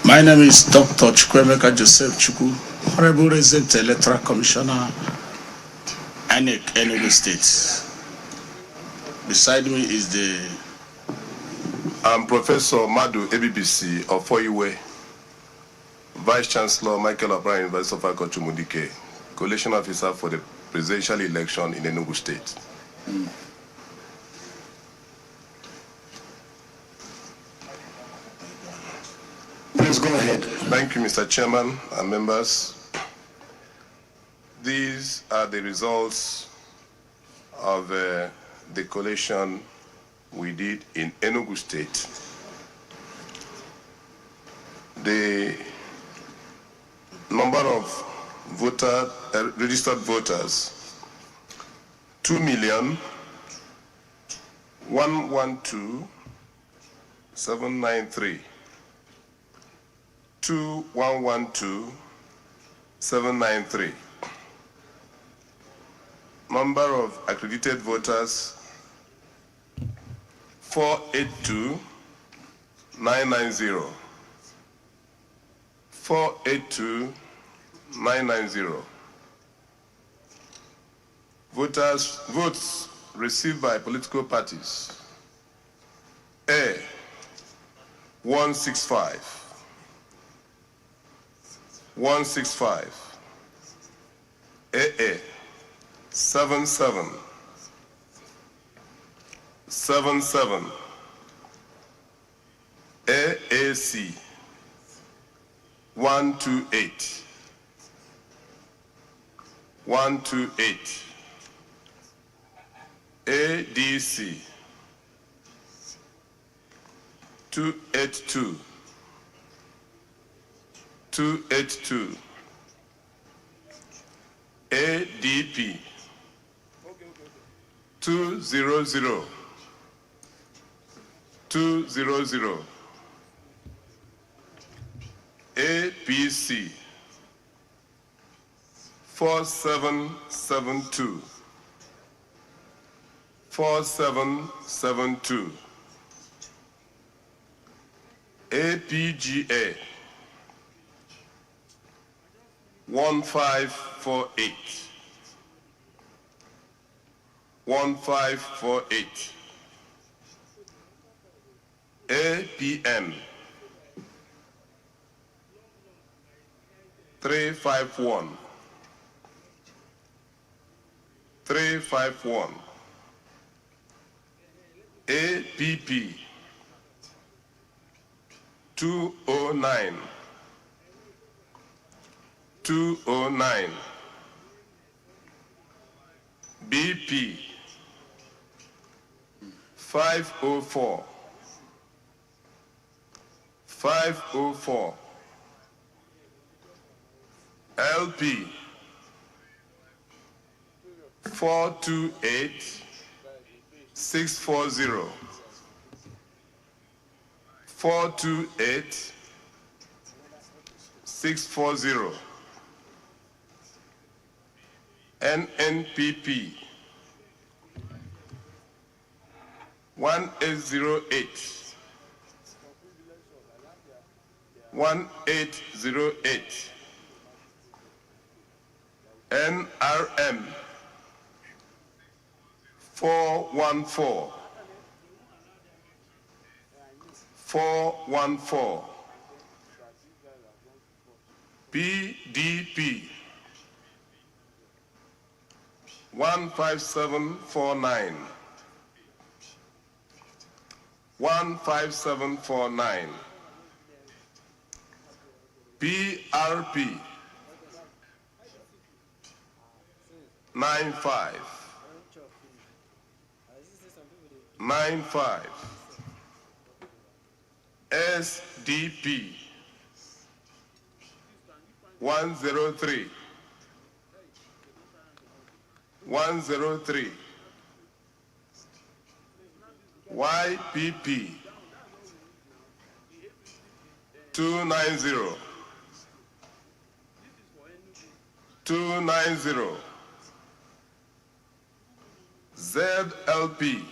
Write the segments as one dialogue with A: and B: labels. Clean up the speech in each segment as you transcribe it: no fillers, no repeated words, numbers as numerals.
A: My name is Dr. Chukwemeka Joseph Chukwu, Honorable Resident Electoral Commissioner, INEC, Enugu State. Beside me is
B: I'm Professor Madu ABBC of Foiwe, Vice Chancellor Michael O'Brien, University of Agriculture Mudike, Coalition Officer for the presidential election in Enugu State.
A: Please go ahead.
B: Thank you, Mr. Chairman and members. These are the results of the collation we did in Enugu State. The number of registered voters, 2,112,793. 2,112,793. Number of accredited voters, 482,990. 482,990. Votes received by political parties, A, 165. 165. AA, 77. 77. AAC, 128. 128. ADC, 282. 282. ADP, 200. 200. APC, 4772. 4772. APGA, 1548. 1548. APM, 351. 351. APP, 209. 209. BP, 504. 504. LP, 428 640. 428 640. NNPP, 1808. 1808. NRM, 414. 414. PDP, 15749. 15749. PRP, 95. 95. SDP, 103. 103. YPP, 290. 290. ZLP,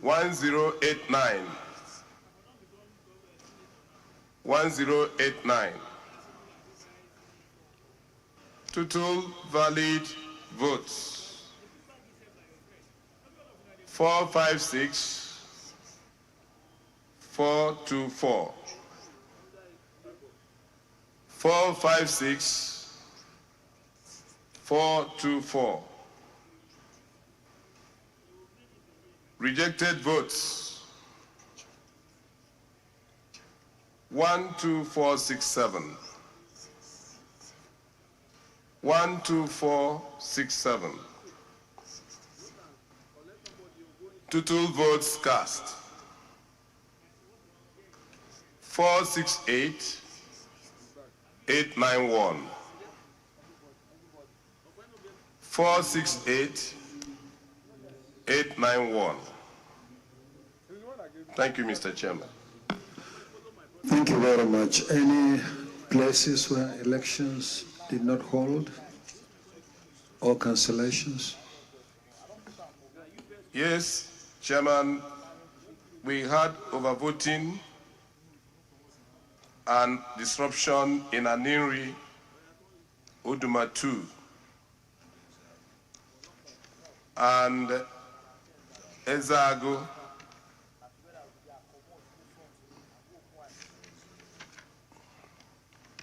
B: 1089. 1089. Total valid votes 456,424. 456,424. Rejected votes 12467. 12467. Total votes cast 468,891. 468,891. Thank you, Mr. Chairman.
C: Thank you very much. Any places where elections did not hold or cancellations?
B: Yes, Chairman, we had overvoting and disruption in Aninri, Uduma 2, and Ezago.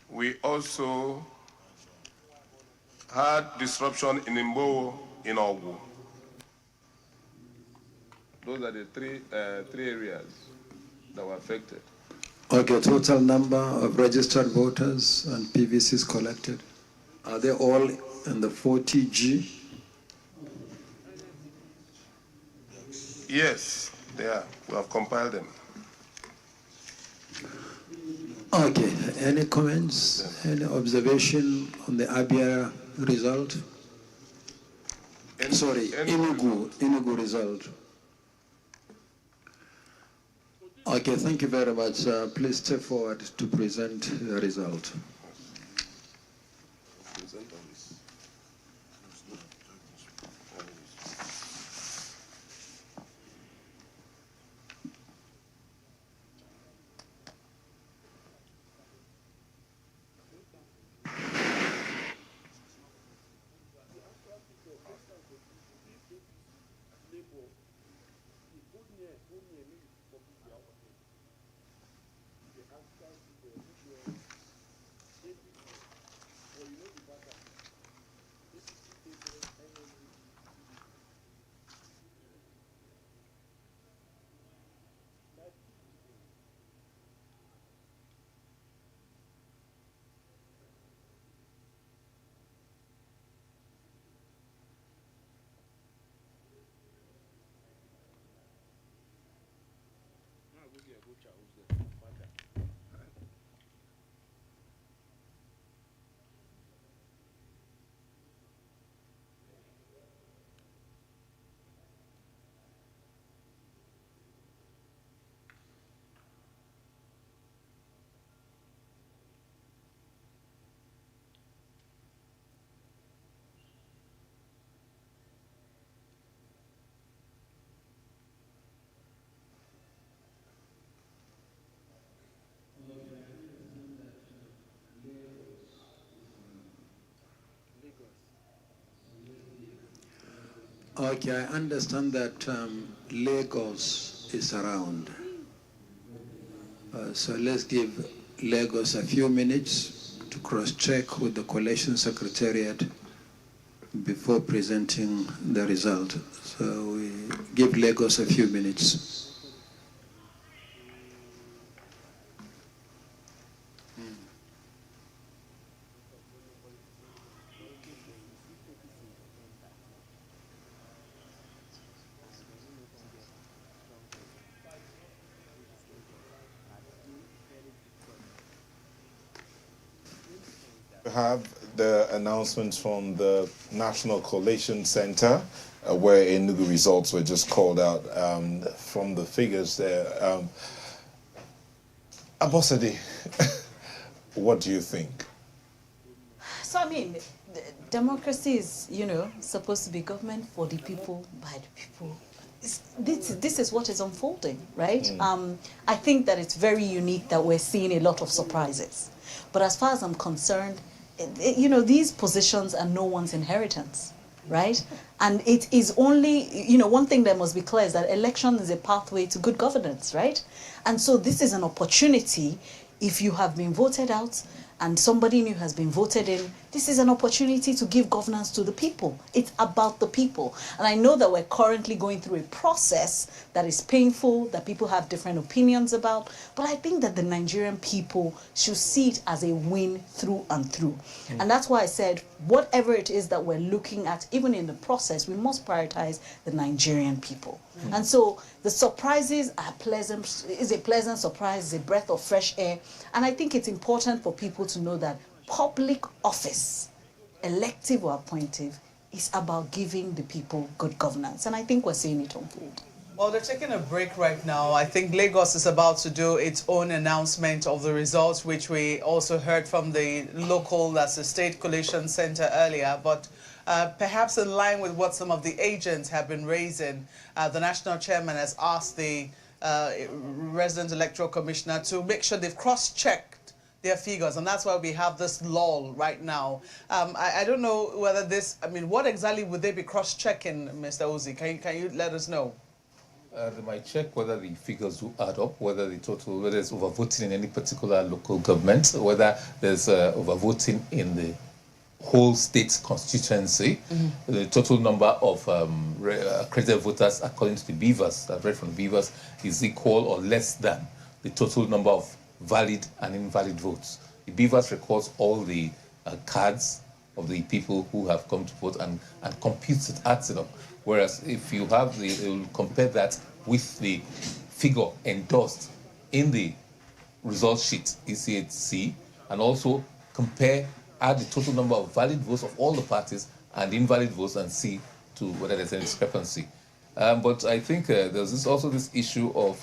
B: We also had disruption in Imbo in Ogu. Those are the three areas that were affected.
C: Okay, total number of registered voters and PVCs collected. Are they all in the 40G?
B: Yes, they are. We have compiled them.
C: Okay, any comments, any observation on the Abia result? Enugu result. Okay, thank you very much. Please step forward to present the result. Okay, I understand that Lagos is around. So let's give Lagos a few minutes to cross-check with the Coalition Secretariat before presenting the result. So we give Lagos a few minutes.
D: Have the announcements from the National Collation Center, where Enugu results were just called out from the figures there. Abosede, what do you think?
E: So, I mean, democracy is, supposed to be government for the people, by the people. this is what is unfolding, right? I think that it's very unique that we're seeing a lot of surprises. But as far as I'm concerned, you know, these positions are no one's inheritance, right? And it is only, you know, one thing that must be clear is that election is a pathway to good governance, right? And so this is an opportunity. If you have been voted out and somebody new has been voted in, this is an opportunity to give governance to the people. It's about the people. And I know that we're currently going through a process that is painful, that people have different opinions about, but I think that the Nigerian people should see it as a win through and through. And that's why I said, whatever it is that we're looking at, even in the process, we must prioritize the Nigerian people. And so the surprises are pleasant, is a pleasant surprise, is a breath of fresh air. And I think it's important for people to know that public office, elective or appointive, is about giving the people good governance. And I think we're seeing it unfold.
F: Well, they're taking a break right now. I think Lagos is about to do its own announcement of the results, which we also heard from the local, that's the State Collation Center earlier. But perhaps in line with what some of the agents have been raising, the national chairman has asked the resident electoral commissioner to make sure they've cross-checked their figures, and that's why we have this lull right now. I don't know whether this, I mean, what exactly would they be cross-checking, Mr. Ozi? Can you let us know?
G: They might check whether the figures do add up, whether the total, whether there's overvoting in any particular local government, whether there's overvoting in the whole state constituency, the total number of accredited voters according to the Beavers, I've read from the Beavers, is equal or less than the total number of valid and invalid votes. The Beavers records all the cards of the people who have come to vote and computes it, adds it up. Whereas if you have the, it will compare that with the figure endorsed in the result sheet, ECHC, and also add the total number of valid votes of all the parties and invalid votes and see to whether there's any discrepancy. But I think there's also this issue of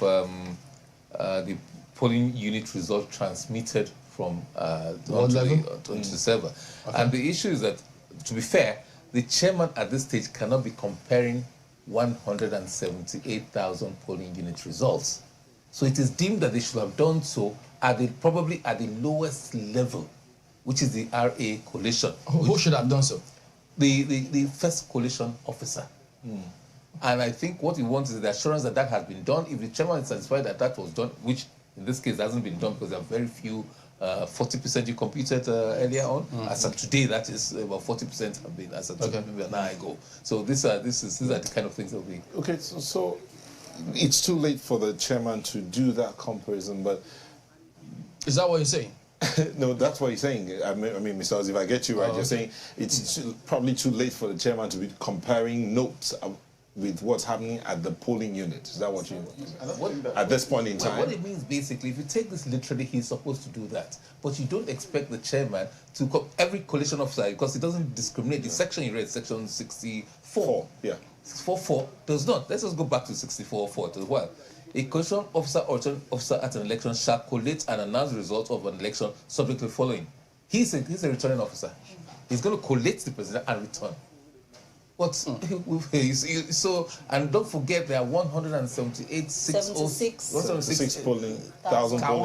G: the polling unit result transmitted from onto the server. Okay. And the issue is that, to be fair, the chairman at this stage cannot be comparing 178,000 polling unit results. So it is deemed that they should have done so probably at the lowest level, which is the RA coalition.
H: Who should have done so?
G: The first coalition officer. And I think what he wants is the assurance that that has been done. If the chairman is satisfied that that was done, which in this case hasn't been done because there are very few, 40% you computed earlier on. As of today, that is about 40% have been as of maybe an hour ago. So these are the kind of things that we...
D: Okay, so it's too late for the chairman to do that comparison, but...
H: Is that what you're saying?
D: No, that's what you're saying. I mean, Mr. Oz, if I get you right, you're saying it's probably too late for the chairman to be comparing notes with what's happening at the polling unit. Is that what you... at this point in time?
G: What it means, basically, if you take this literally, he's supposed to do that. But you don't expect the chairman to... every coalition officer, because it doesn't discriminate. The section you read, section 64.
D: Yeah.
G: 64.4 does not. Let's just go back to 64.4 as well. A coalition officer or returning officer at an election shall collate and announce the results of an election subject to the following. He's a returning officer. He's going to collate the president and return. But so, and don't forget there are
E: 176
D: polling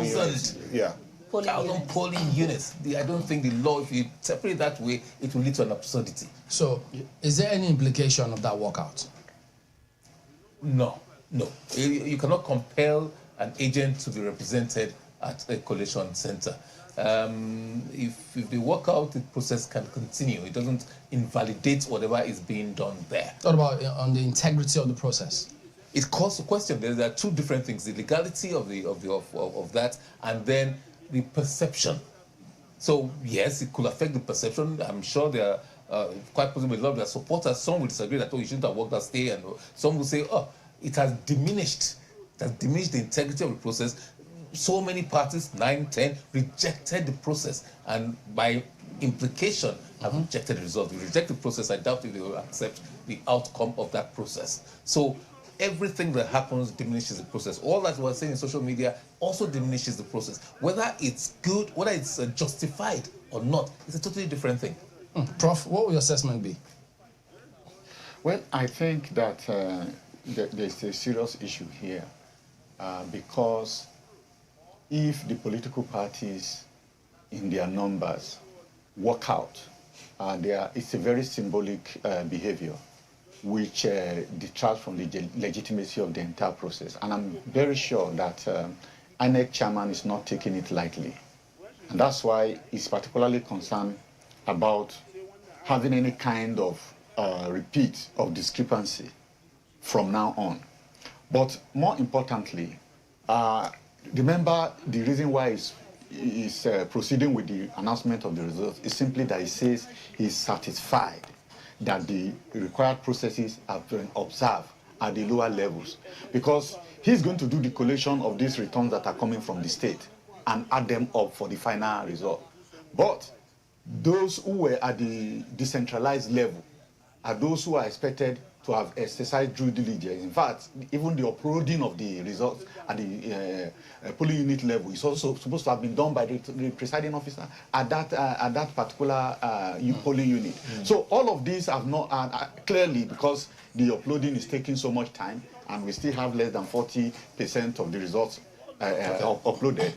D: units. Yeah.
G: Polling units. I don't think the law, if you separate that way, it will lead to an absurdity.
H: So, is there any implication of that walkout?
G: No. You cannot compel an agent to be represented at a collation center. If they work out, the process can continue. It doesn't invalidate whatever is being done there.
H: What about on the integrity of the process?
G: It calls the question. There are two different things: the legality of that, and then the perception. So yes, it could affect the perception. I'm sure there are quite possibly a lot of their supporters. Some will disagree that you shouldn't have worked that stay, and some will say, it has diminished. It has diminished the integrity of the process. So many parties, 9, 10, rejected the process, and by implication have rejected the result. If you reject the process, I doubt if they will accept the outcome of that process. So everything that happens diminishes the process. All that we're saying in social media also diminishes the process. Whether it's good, whether it's justified or not, it's a totally different thing.
H: Prof, what will your assessment be?
I: Well, I think that there's a serious issue here because if the political parties in their numbers work out, it's a very symbolic behavior which detracts from the legitimacy of the entire process. And I'm very sure that INEC chairman is not taking it lightly. And that's why he's particularly concerned about having any kind of repeat of discrepancy from now on. But more importantly, remember the reason why he's proceeding with the announcement of the results is simply that he says he's satisfied that the required processes have been observed at the lower levels, because he's going to do the collation of these returns that are coming from the state and add them up for the final result. But those who were at the decentralized level are those who are expected to have exercised due diligence. In fact, even the uploading of the results at the polling unit level is also supposed to have been done by the presiding officer at that particular polling unit. So all of these have not clearly, because the uploading is taking so much time, and we still have less than 40% of the results uploaded.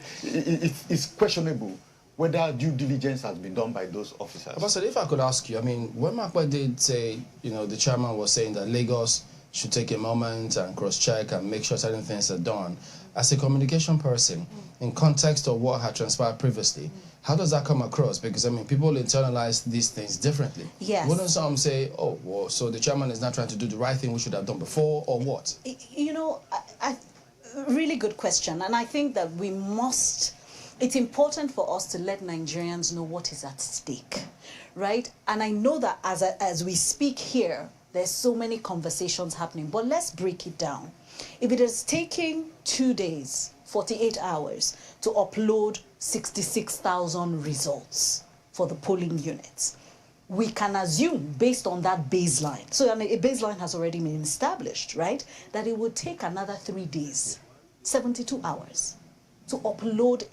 I: It's questionable whether due diligence has been done by those officers.
H: Ambassador, if I could ask you, I mean, when Makwa did say, the chairman was saying that Lagos should take a moment and cross-check and make sure certain things are done, as a communication person, in context of what had transpired previously, how does that come across? Because, I mean, people internalize these things differently.
E: Yes.
H: Wouldn't some say, oh, well, so the chairman is not trying to do the right thing we should have done before, or what?
E: Really good question. And I think that it's important for us to let Nigerians know what is at stake, right? And I know that as we speak here, there's so many conversations happening, but let's break it down. If it is taking 2 days, 48 hours, to upload 66,000 results for the polling units, we can assume, based on that baseline, so a baseline has already been established, right, that it would take another 3 days, 72 hours, to upload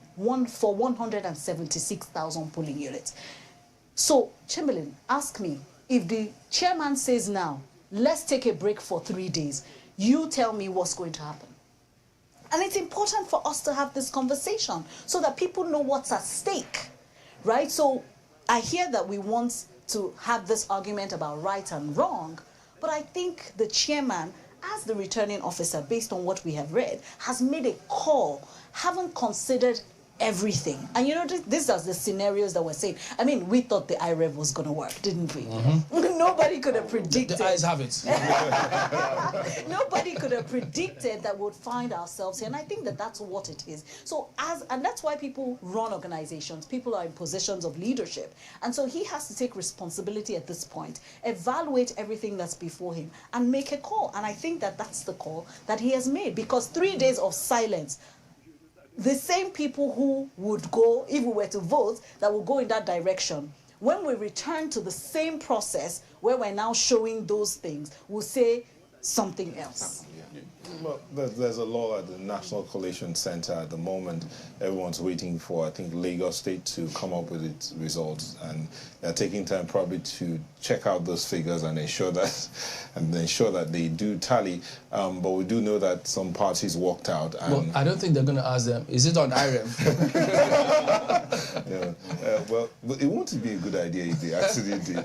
E: for 176,000 polling units. So, Chamberlain, ask me, if the chairman says now, let's take a break for 3 days, you tell me what's going to happen. And it's important for us to have this conversation so that people know what's at stake, right? So I hear that we want to have this argument about right and wrong, but I think the chairman, as the returning officer, based on what we have read, has made a call, haven't considered everything. And these are the scenarios that we're saying. I mean, we thought the IREV was going to work, didn't we? Nobody could have predicted.
H: The eyes have it.
E: Nobody could have predicted that we'd find ourselves here. And I think that that's what it is. So and that's why people run organizations. People are in positions of leadership. And so he has to take responsibility at this point, evaluate everything that's before him, and make a call. And I think that that's the call that he has made, because 3 days of silence, the same people who would go, if we were to vote, that will go in that direction, when we return to the same process where we're now showing those things, we'll say something else.
D: Well, there's a law at the National Collation Center at the moment. Everyone's waiting for, I think, Lagos State to come up with its results, and they're taking time probably to check out those figures and ensure that they do tally. But we do know that some parties walked out. And
H: well, I don't think they're going to ask them, is it on IREV?
D: Well, it won't be a good idea if they actually did.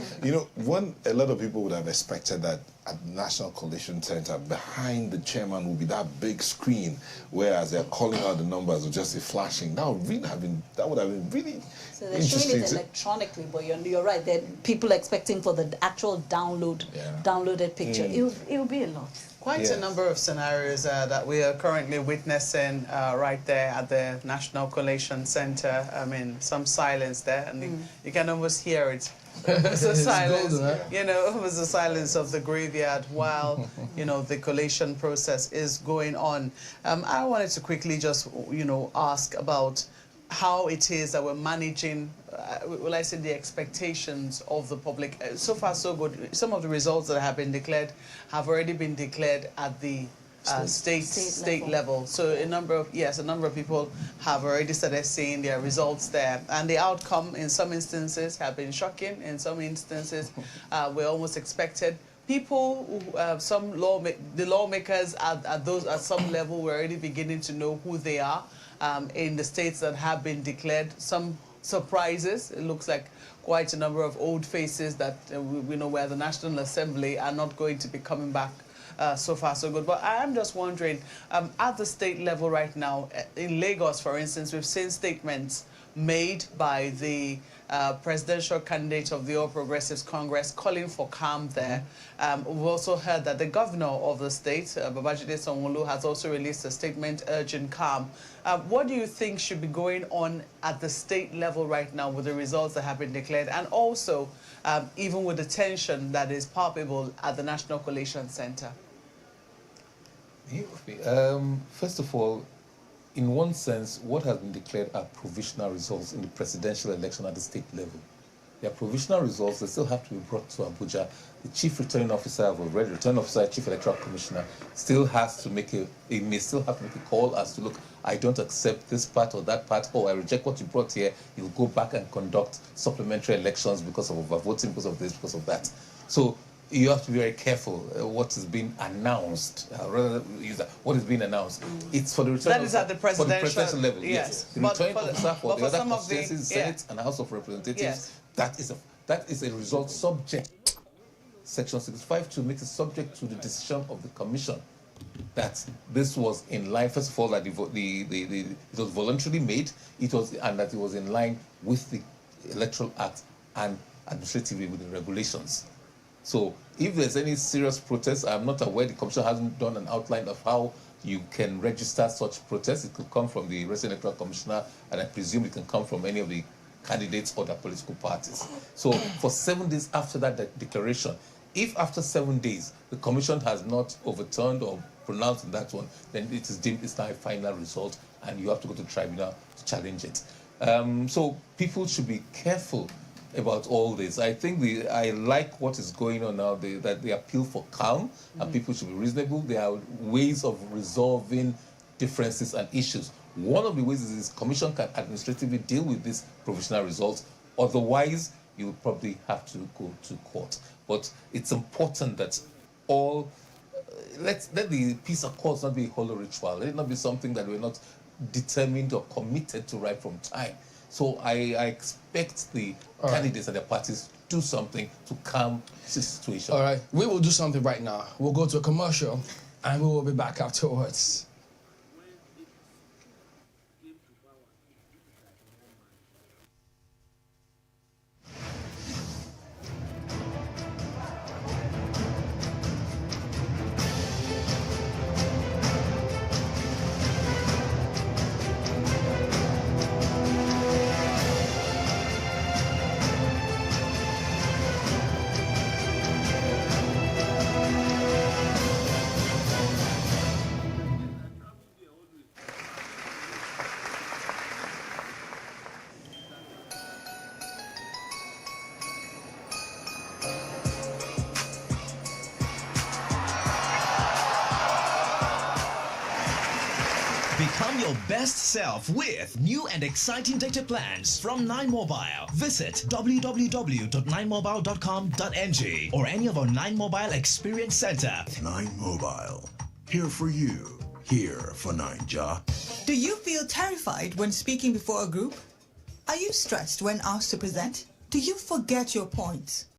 D: A lot of people would have expected that at the National Collation Center, behind the chairman will be that big screen, whereas they're calling out the numbers or just a flashing. That would have been really
E: so they're showing it electronically, but you're right. There are people expecting for the actual downloaded picture. It will be a lot.
F: Quite a number of scenarios that we are currently witnessing right there at the National Collation Center. I mean, some silence there, and you can almost hear it. It was a silence,
H: golden, huh?
F: it was the silence of the graveyard while, the collation process is going on. I wanted to quickly just, ask about how it is that we're managing, the expectations of the public. So far, so good. Some of the results that have been declared have already been declared at the state level. So a number of people have already started seeing their results there, and the outcome in some instances have been shocking. In some instances, were almost expected. people, the lawmakers at some level, were already beginning to know who they are in the states that have been declared. Some surprises. It looks like quite a number of old faces that we know where the National Assembly are not going to be coming back so far so good. But I am just wondering, at the state level right now, in Lagos, for instance, we've seen statements made by the presidential candidate of the All Progressives Congress calling for calm there. We've also heard that the governor of the state, Babajide Sanwo-Olu, has also released a statement urging calm. What do you think should be going on at the state level right now with the results that have been declared, and also even with the tension that is palpable at the National Collation Center?
G: First of all, in one sense, what has been declared are provisional results in the presidential election at the state level. They are provisional results. They still have to be brought to Abuja. The chief returning officer, chief electoral commissioner, still has to make may still have to make a call as to, look, I don't accept this part or that part, or I reject what you brought here. You'll go back and conduct supplementary elections because of overvoting, because of this, because of that. So you have to be very careful what is being announced. Rather use that. What is being announced? It's for the return.
F: That is at the presidential
G: level.
F: Yes.
G: The returning officer for the other
F: some
G: constituencies, Senate and House of Representatives.
F: Yes.
G: That is a result subject. Section 65(2) makes it subject to the decision of the commission that this was in line. First of all, that it was voluntarily made. And that it was in line with the Electoral Act and administratively with the regulations. So if there's any serious protest, I'm not aware, the commission hasn't done an outline of how you can register such protests. It could come from the resident electoral commissioner, and I presume it can come from any of the candidates or their political parties. So for 7 days after that declaration, if after 7 days the commission has not overturned or pronounced that one, then it is deemed it's now a final result, and you have to go to the tribunal to challenge it. So people should be careful about all this. I think I like what is going on now, that they appeal for calm, and people should be reasonable. There are ways of resolving differences and issues. One of the ways is the commission can administratively deal with these provisional results. Otherwise, you'll probably have to go to court. But it's important that let the peace accords not be a hollow ritual. Let it not be something that we're not determined or committed to right from time. So I expect the candidates and their parties to do something to calm the situation.
H: All right, we will do something right now. We'll go to a commercial, and we will be back afterwards.
J: Become your best self with new and exciting data plans from 9mobile. Visit www.9mobile.com.ng or any of our 9mobile Experience Center.
K: 9mobile. Here for you. Here for Naija.
L: Do you feel terrified when speaking before a group? Are you stressed when asked to present? Do you forget your points?